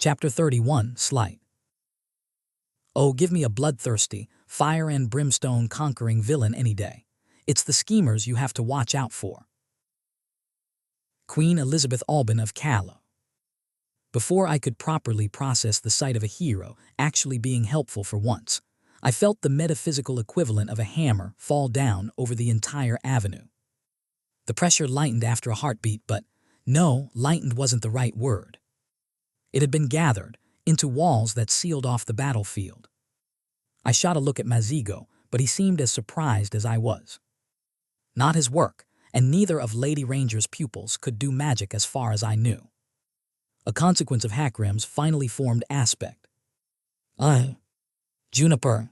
Chapter 31, Sleight. Oh, give me a bloodthirsty, fire and brimstone conquering villain any day. It's the schemers you have to watch out for. Queen Elizabeth Alban of Calais. Before I could properly process the sight of a hero actually being helpful for once, I felt the metaphysical equivalent of a hammer fall down over the entire avenue. The pressure lightened after a heartbeat, but no, lightened wasn't the right word. It had been gathered into walls that sealed off the battlefield. I shot a look at Mazigo, but he seemed as surprised as I was. Not his work, and neither of Lady Ranger's pupils could do magic as far as I knew. A consequence of Hakram's finally formed aspect. Juniper.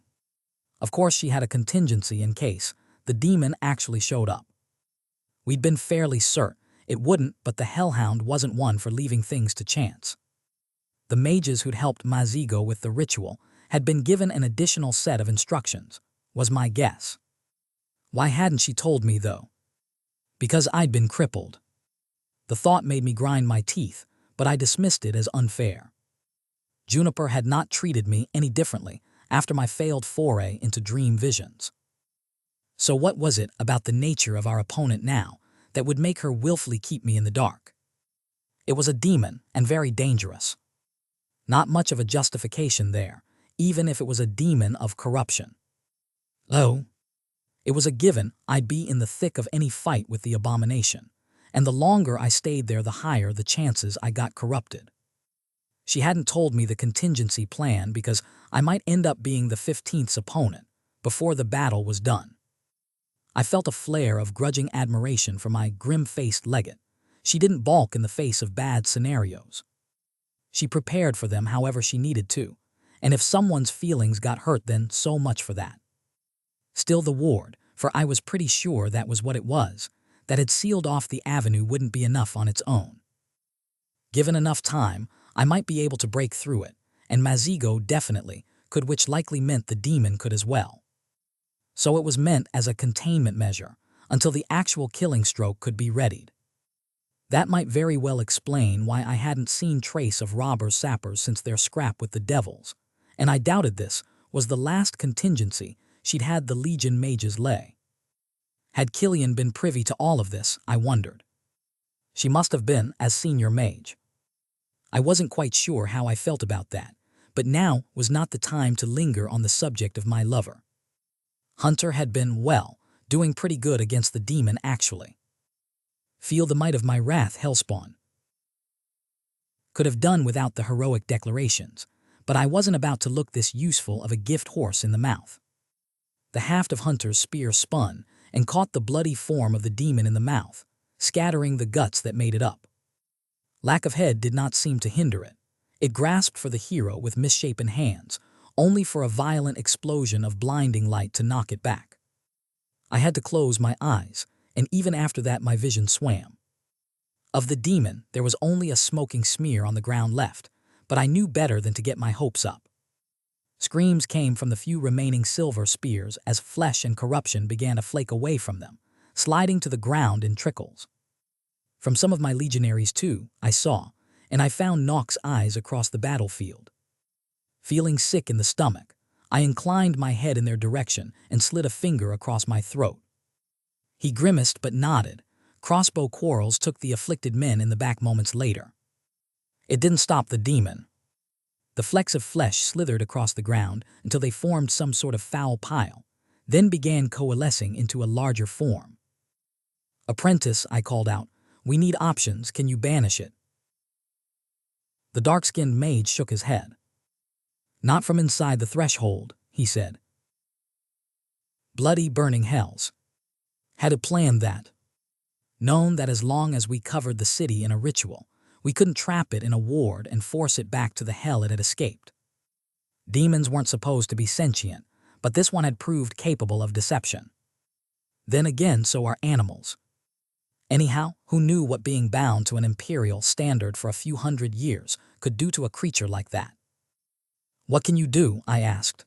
Of course she had a contingency in case the demon actually showed up. We'd been fairly certain it wouldn't, but the Hellhound wasn't one for leaving things to chance. The mages who'd helped Mazigo with the ritual had been given an additional set of instructions, was my guess. Why hadn't she told me, though? Because I'd been crippled. The thought made me grind my teeth, but I dismissed it as unfair. Juniper had not treated me any differently after my failed foray into dream visions. So what was it about the nature of our opponent now that would make her willfully keep me in the dark? It was a demon, and very dangerous. Not much of a justification there, even if it was a demon of corruption. Oh, it was a given I'd be in the thick of any fight with the abomination, and the longer I stayed there the higher the chances I got corrupted. She hadn't told me the contingency plan because I might end up being the 15th's opponent before the battle was done. I felt a flare of grudging admiration for my grim-faced legate. She didn't balk in the face of bad scenarios. She prepared for them however she needed to, and if someone's feelings got hurt, then so much for that. Still, the ward, for I was pretty sure that was what it was, that had sealed off the avenue wouldn't be enough on its own. Given enough time, I might be able to break through it, and Mazigo definitely could, which likely meant the demon could as well. So it was meant as a containment measure until the actual killing stroke could be readied. That might very well explain why I hadn't seen trace of robbers' sappers since their scrap with the devils, and I doubted this was the last contingency she'd had the Legion mages lay. Had Killian been privy to all of this, I wondered. She must have been, as senior mage. I wasn't quite sure how I felt about that, but now was not the time to linger on the subject of my lover. Hunter had been, well, doing pretty good against the demon actually. Feel the might of my wrath, Hellspawn. Could have done without the heroic declarations, but I wasn't about to look this useful of a gift horse in the mouth. The haft of Hunter's spear spun and caught the bloody form of the demon in the mouth, scattering the guts that made it up. Lack of head did not seem to hinder it. It grasped for the hero with misshapen hands, only for a violent explosion of blinding light to knock it back. I had to close my eyes, and even after that my vision swam. Of the demon, there was only a smoking smear on the ground left, but I knew better than to get my hopes up. Screams came from the few remaining silver spears as flesh and corruption began to flake away from them, sliding to the ground in trickles. From some of my legionaries, too, I saw, and I found Nock's eyes across the battlefield. Feeling sick in the stomach, I inclined my head in their direction and slid a finger across my throat. He grimaced but nodded. Crossbow quarrels took the afflicted men in the back moments later. It didn't stop the demon. The flecks of flesh slithered across the ground until they formed some sort of foul pile, then began coalescing into a larger form. "Apprentice," I called out, "we need options. Can you banish it?" The dark-skinned mage shook his head. "Not from inside the threshold," he said. Bloody burning hells. Had it planned that. Known that as long as we covered the city in a ritual, we couldn't trap it in a ward and force it back to the hell it had escaped. Demons weren't supposed to be sentient, but this one had proved capable of deception. Then again, so are animals. Anyhow, who knew what being bound to an imperial standard for a few hundred years could do to a creature like that? "What can you do?" I asked.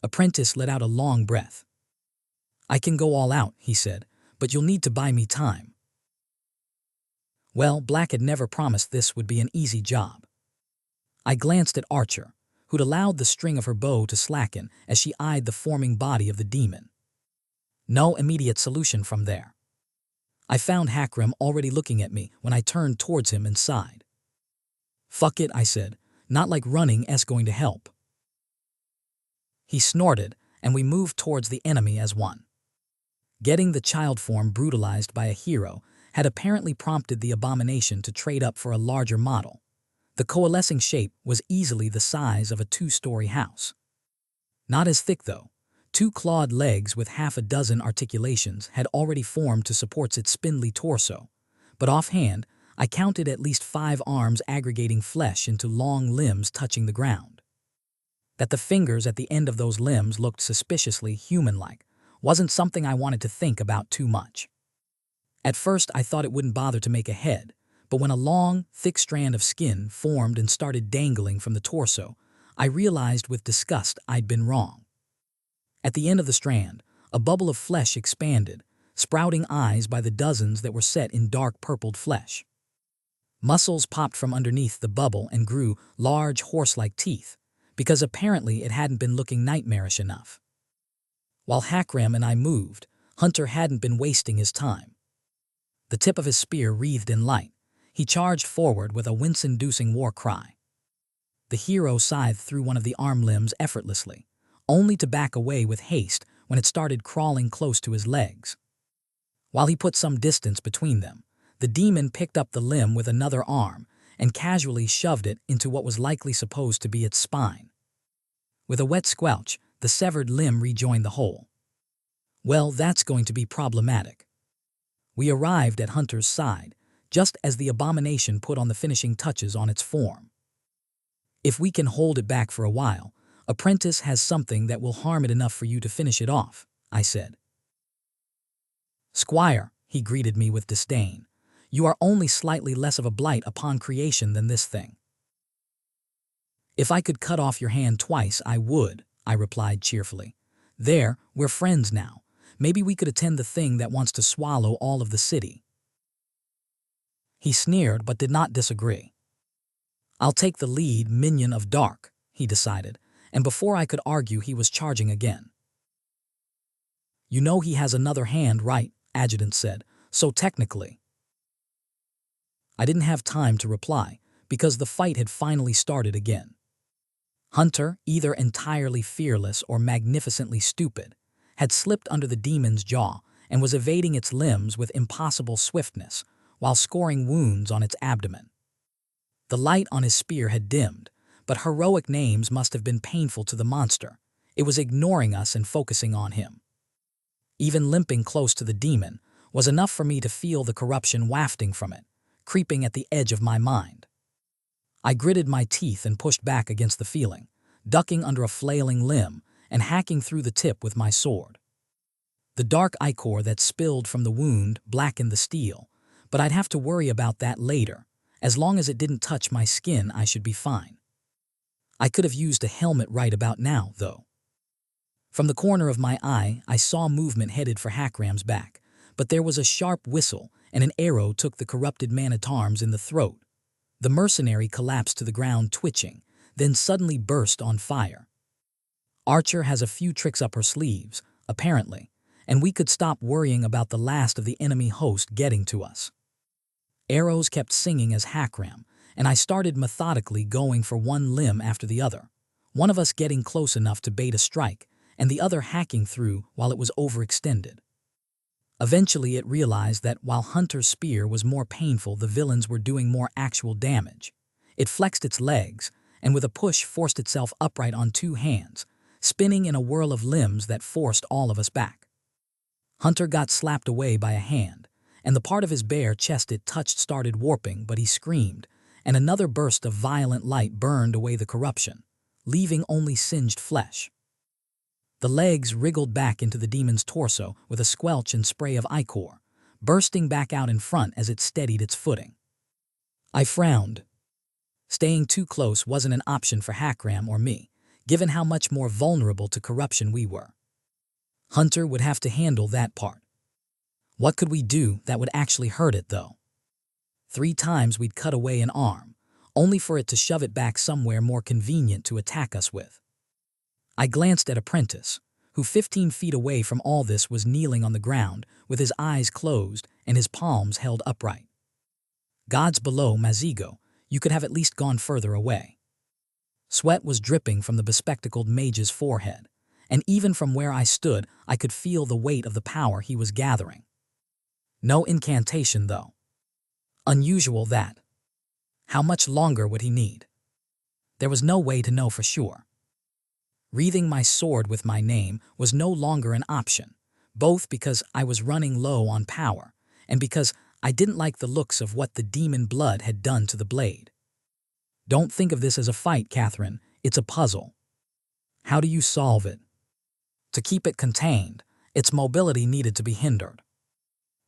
Apprentice let out a long breath. "I can go all out," he said, "but you'll need to buy me time." Well, Black had never promised this would be an easy job. I glanced at Archer, who'd allowed the string of her bow to slacken as she eyed the forming body of the demon. No immediate solution from there. I found Hakram already looking at me when I turned towards him and sighed. "Fuck it," I said. "Not like running's going to help." He snorted, and we moved towards the enemy as one. Getting the child form brutalized by a hero had apparently prompted the abomination to trade up for a larger model. The coalescing shape was easily the size of a 2-story house. Not as thick, though. 2 clawed legs with half a dozen articulations had already formed to support its spindly torso, but offhand, I counted at least 5 arms aggregating flesh into long limbs touching the ground. That the fingers at the end of those limbs looked suspiciously human-like wasn't something I wanted to think about too much. At first, I thought it wouldn't bother to make a head, but when a long, thick strand of skin formed and started dangling from the torso, I realized with disgust I'd been wrong. At the end of the strand, a bubble of flesh expanded, sprouting eyes by the dozens that were set in dark purpled flesh. Muscles popped from underneath the bubble and grew large horse-like teeth, because apparently it hadn't been looking nightmarish enough. While Hakram and I moved, Hunter hadn't been wasting his time. The tip of his spear wreathed in light. He charged forward with a wince-inducing war cry. The hero scythed through one of the arm limbs effortlessly, only to back away with haste when it started crawling close to his legs. While he put some distance between them, the demon picked up the limb with another arm and casually shoved it into what was likely supposed to be its spine. With a wet squelch, the severed limb rejoined the hole. Well, that's going to be problematic. We arrived at Hunter's side, just as the abomination put on the finishing touches on its form. "If we can hold it back for a while, Apprentice has something that will harm it enough for you to finish it off," I said. "Squire," he greeted me with disdain, "you are only slightly less of a blight upon creation than this thing." "If I could cut off your hand twice, I would," I replied cheerfully. "There, we're friends now. Maybe we could attend the thing that wants to swallow all of the city." He sneered but did not disagree. "I'll take the lead, minion of dark," he decided, and before I could argue he was charging again. "You know he has another hand, right?" Adjutant said. "So technically." I didn't have time to reply, because the fight had finally started again. Hunter, either entirely fearless or magnificently stupid, had slipped under the demon's jaw and was evading its limbs with impossible swiftness while scoring wounds on its abdomen. The light on his spear had dimmed, but heroic names must have been painful to the monster. It was ignoring us and focusing on him. Even limping close to the demon was enough for me to feel the corruption wafting from it, creeping at the edge of my mind. I gritted my teeth and pushed back against the feeling, ducking under a flailing limb and hacking through the tip with my sword. The dark ichor that spilled from the wound blackened the steel, but I'd have to worry about that later. As long as it didn't touch my skin, I should be fine. I could have used a helmet right about now, though. From the corner of my eye, I saw movement headed for Hakram's back, but there was a sharp whistle and an arrow took the corrupted man-at-arms in the throat. The mercenary collapsed to the ground twitching, then suddenly burst on fire. Archer has a few tricks up her sleeves, apparently, and we could stop worrying about the last of the enemy host getting to us. Arrows kept singing as Hakram, and I started methodically going for one limb after the other, one of us getting close enough to bait a strike, and the other hacking through while it was overextended. Eventually it realized that while Hunter's spear was more painful, the villains were doing more actual damage. It flexed its legs, and with a push forced itself upright on 2 hands, spinning in a whirl of limbs that forced all of us back. Hunter got slapped away by a hand, and the part of his bare chest it touched started warping, but he screamed, and another burst of violent light burned away the corruption, leaving only singed flesh. The legs wriggled back into the demon's torso with a squelch and spray of ichor, bursting back out in front as it steadied its footing. I frowned. Staying too close wasn't an option for Hakram or me, given how much more vulnerable to corruption we were. Hunter would have to handle that part. What could we do that would actually hurt it, though? 3 times we'd cut away an arm, only for it to shove it back somewhere more convenient to attack us with. I glanced at Apprentice, who 15 feet away from all this was kneeling on the ground with his eyes closed and his palms held upright. Gods below, Mazigo, you could have at least gone further away. Sweat was dripping from the bespectacled mage's forehead, and even from where I stood I could feel the weight of the power he was gathering. No incantation, though. Unusual that. How much longer would he need? There was no way to know for sure. Wreathing my sword with my name was no longer an option, both because I was running low on power and because I didn't like the looks of what the demon blood had done to the blade. Don't think of this as a fight, Catherine. It's a puzzle. How do you solve it? To keep it contained, its mobility needed to be hindered.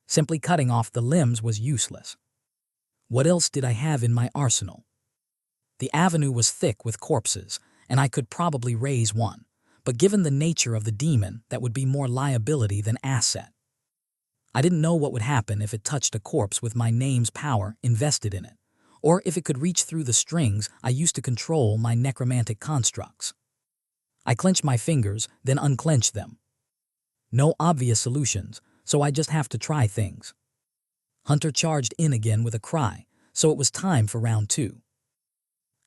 Simply cutting off the limbs was useless. What else did I have in my arsenal? The avenue was thick with corpses, and I could probably raise one, but given the nature of the demon, that would be more liability than asset. I didn't know what would happen if it touched a corpse with my name's power invested in it, or if it could reach through the strings I used to control my necromantic constructs. I clenched my fingers, then unclenched them. No obvious solutions, so I just have to try things. Hunter charged in again with a cry, so it was time for round 2.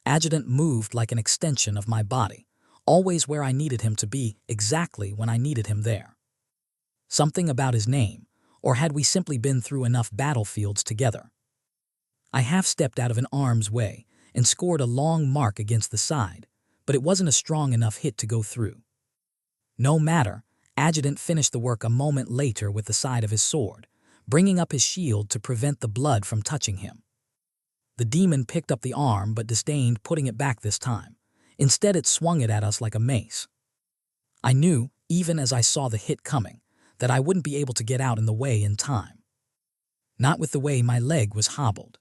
Adjutant moved like an extension of my body, always where I needed him to be, exactly when I needed him there. Something about his name, or had we simply been through enough battlefields together? I half-stepped out of an arm's way and scored a long mark against the side, but it wasn't a strong enough hit to go through. No matter, Adjutant finished the work a moment later with the side of his sword, bringing up his shield to prevent the blood from touching him. The demon picked up the arm but disdained putting it back this time. Instead, it swung it at us like a mace. I knew, even as I saw the hit coming, that I wouldn't be able to get out in the way in time. Not with the way my leg was hobbled.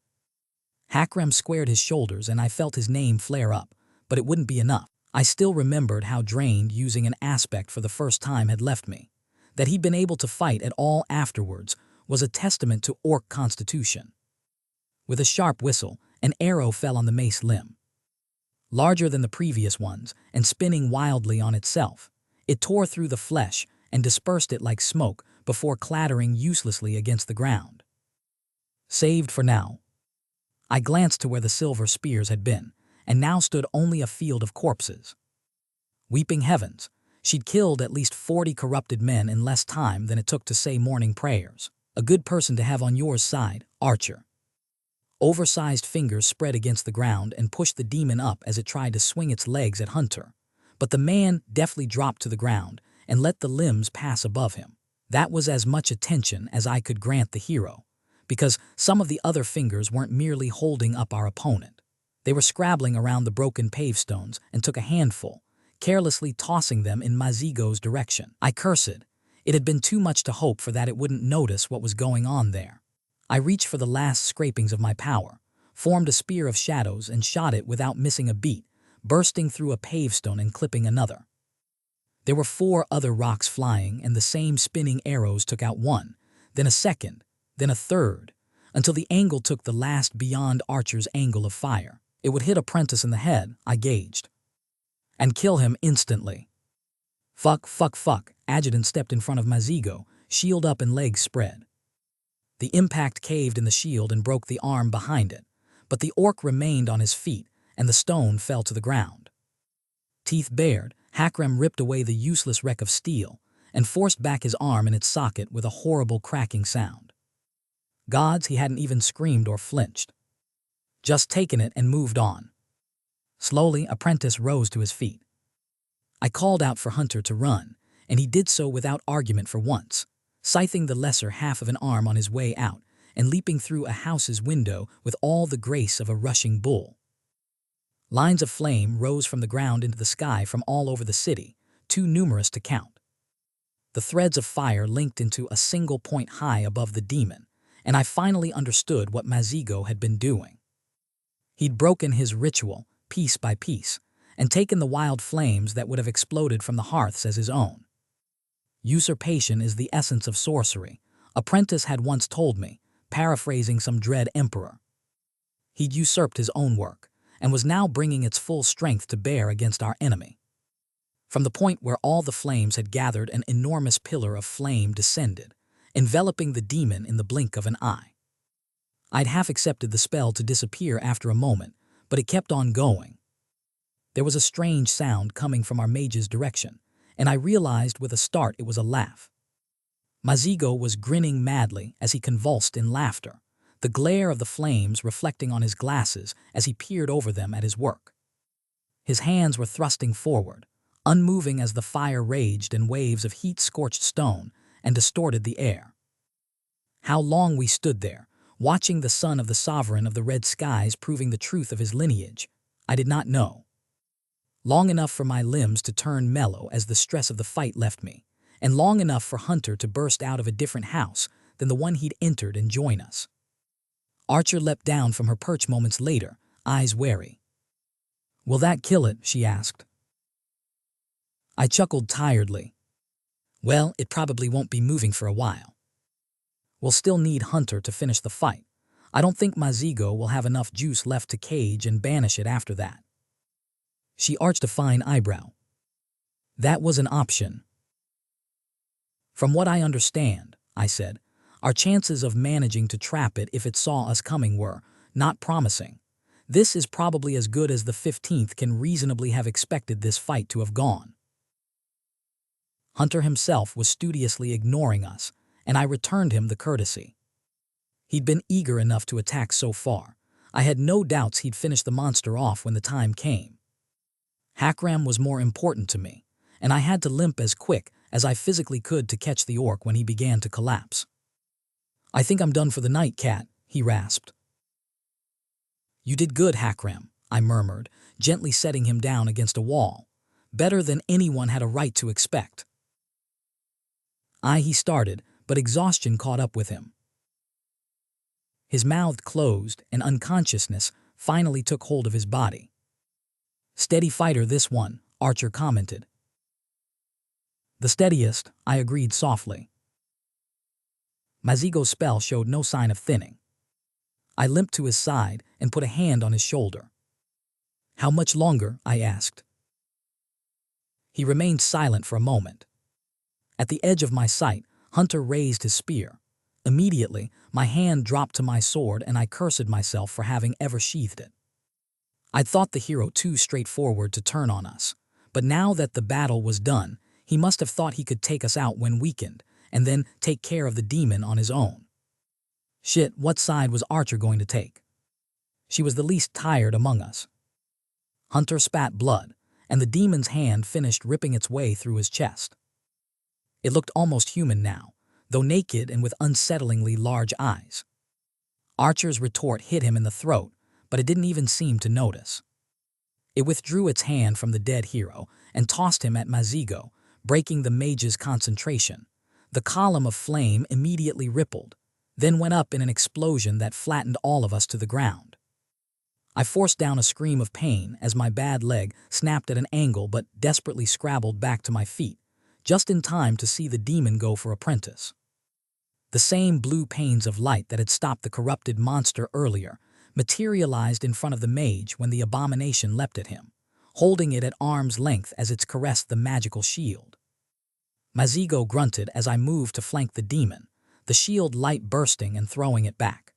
Hakram squared his shoulders and I felt his name flare up, but it wouldn't be enough. I still remembered how drained using an aspect for the first time had left me. That he'd been able to fight at all afterwards was a testament to orc constitution. With a sharp whistle, an arrow fell on the mace limb. Larger than the previous ones and spinning wildly on itself, it tore through the flesh and dispersed it like smoke before clattering uselessly against the ground. Saved for now. I glanced to where the silver spears had been, and now stood only a field of corpses. Weeping heavens, she'd killed at least 40 corrupted men in less time than it took to say morning prayers. A good person to have on your side, Archer. Oversized fingers spread against the ground and pushed the demon up as it tried to swing its legs at Hunter, but the man deftly dropped to the ground and let the limbs pass above him. That was as much attention as I could grant the hero, because some of the other fingers weren't merely holding up our opponent. They were scrabbling around the broken pavestones and took a handful, carelessly tossing them in Mazigo's direction. I cursed. It had been too much to hope for that it wouldn't notice what was going on there. I reached for the last scrapings of my power, formed a spear of shadows and shot it without missing a beat, bursting through a pavestone and clipping another. There were 4 other rocks flying and the same spinning arrows took out one, then a second, then a third, until the angle took the last beyond Archer's angle of fire. It would hit Apprentice in the head, I gauged, and kill him instantly. Fuck. Adjutant stepped in front of Mazigo, shield up and legs spread. The impact caved in the shield and broke the arm behind it, but the orc remained on his feet and the stone fell to the ground. Teeth bared, Hakram ripped away the useless wreck of steel and forced back his arm in its socket with a horrible cracking sound. Gods, he hadn't even screamed or flinched. Just taken it and moved on. Slowly, Apprentice rose to his feet. I called out for Hunter to run, and he did so without argument for once, scything the lesser half of an arm on his way out and leaping through a house's window with all the grace of a rushing bull. Lines of flame rose from the ground into the sky from all over the city, too numerous to count. The threads of fire linked into a single point high above the demon, and I finally understood what Mazigo had been doing. He'd broken his ritual, piece by piece, and taken the wild flames that would have exploded from the hearths as his own. Usurpation is the essence of sorcery, Apprentice had once told me, paraphrasing some dread emperor. He'd usurped his own work, and was now bringing its full strength to bear against our enemy. From the point where all the flames had gathered, an enormous pillar of flame descended, enveloping the demon in the blink of an eye. I'd half accepted the spell to disappear after a moment, but it kept on going. There was a strange sound coming from our mage's direction, and I realized with a start it was a laugh. Mazigo was grinning madly as he convulsed in laughter, the glare of the flames reflecting on his glasses as he peered over them at his work. His hands were thrusting forward, unmoving as the fire raged in waves of heat-scorched stone and distorted the air. How long we stood there, watching the son of the sovereign of the red skies proving the truth of his lineage, I did not know. Long enough for my limbs to turn mellow as the stress of the fight left me, and long enough for Hunter to burst out of a different house than the one he'd entered and join us. Archer leapt down from her perch moments later, eyes wary. "Will that kill it?" she asked. I chuckled tiredly. "Well, it probably won't be moving for a while. We'll still need Hunter to finish the fight. I don't think Mazigo will have enough juice left to cage and banish it after that." She arched a fine eyebrow. "That was an option." "From what I understand," I said, "our chances of managing to trap it if it saw us coming were not promising. This is probably as good as the 15th can reasonably have expected this fight to have gone." Hunter himself was studiously ignoring us, and I returned him the courtesy. He'd been eager enough to attack so far. I had no doubts he'd finish the monster off when the time came. Hakram was more important to me, and I had to limp as quick as I physically could to catch the orc when he began to collapse. "I think I'm done for the night, Cat," he rasped. "You did good, Hakram," I murmured, gently setting him down against a wall. "Better than anyone had a right to expect." He started, but exhaustion caught up with him. His mouth closed, and unconsciousness finally took hold of his body. "Steady fighter, this one," Archer commented. "The steadiest," I agreed softly. Mazigo's spell showed no sign of thinning. I limped to his side and put a hand on his shoulder. "How much longer?" I asked. He remained silent for a moment. At the edge of my sight, Hunter raised his spear. Immediately, my hand dropped to my sword and I cursed myself for having ever sheathed it. I'd thought the hero too straightforward to turn on us, but now that the battle was done, he must have thought he could take us out when weakened, and then take care of the demon on his own. Shit, what side was Archer going to take? She was the least tired among us. Hunter spat blood, and the demon's hand finished ripping its way through his chest. It looked almost human now, though naked and with unsettlingly large eyes. Archer's retort hit him in the throat, but it didn't even seem to notice. It withdrew its hand from the dead hero and tossed him at Mazigo, breaking the mage's concentration. The column of flame immediately rippled, then went up in an explosion that flattened all of us to the ground. I forced down a scream of pain as my bad leg snapped at an angle but desperately scrabbled back to my feet, just in time to see the demon go for apprentice. The same blue panes of light that had stopped the corrupted monster earlier materialized in front of the mage when the abomination leapt at him, holding it at arm's length as it caressed the magical shield. Mazigo grunted as I moved to flank the demon, the shield light bursting and throwing it back.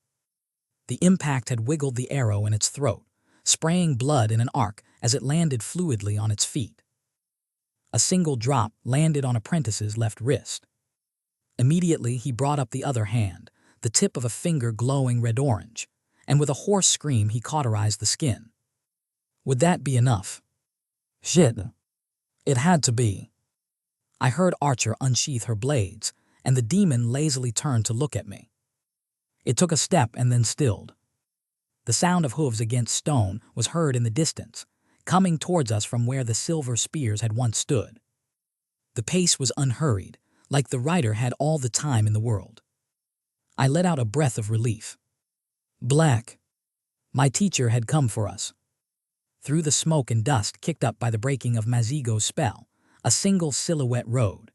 The impact had wiggled the arrow in its throat, spraying blood in an arc as it landed fluidly on its feet. A single drop landed on Apprentice's left wrist. Immediately he brought up the other hand, the tip of a finger glowing red-orange, and with a hoarse scream he cauterized the skin. Would that be enough? Shit. It had to be. I heard Archer unsheath her blades, and the demon lazily turned to look at me. It took a step and then stilled. The sound of hooves against stone was heard in the distance, coming towards us from where the silver spears had once stood. The pace was unhurried, like the rider had all the time in the world. I let out a breath of relief. Black. My teacher had come for us. Through the smoke and dust kicked up by the breaking of Mazigo's spell, a single silhouette rode.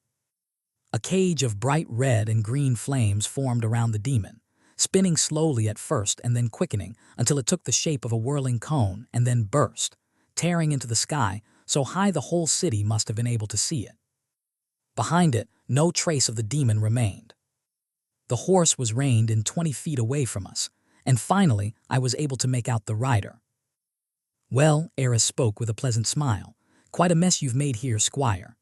A cage of bright red and green flames formed around the demon, spinning slowly at first and then quickening until it took the shape of a whirling cone and then burst, tearing into the sky so high the whole city must have been able to see it. Behind it, no trace of the demon remained. The horse was reined in 20 feet away from us, and finally I was able to make out the rider. "Well," Eris spoke with a pleasant smile, "quite a mess you've made here, Squire.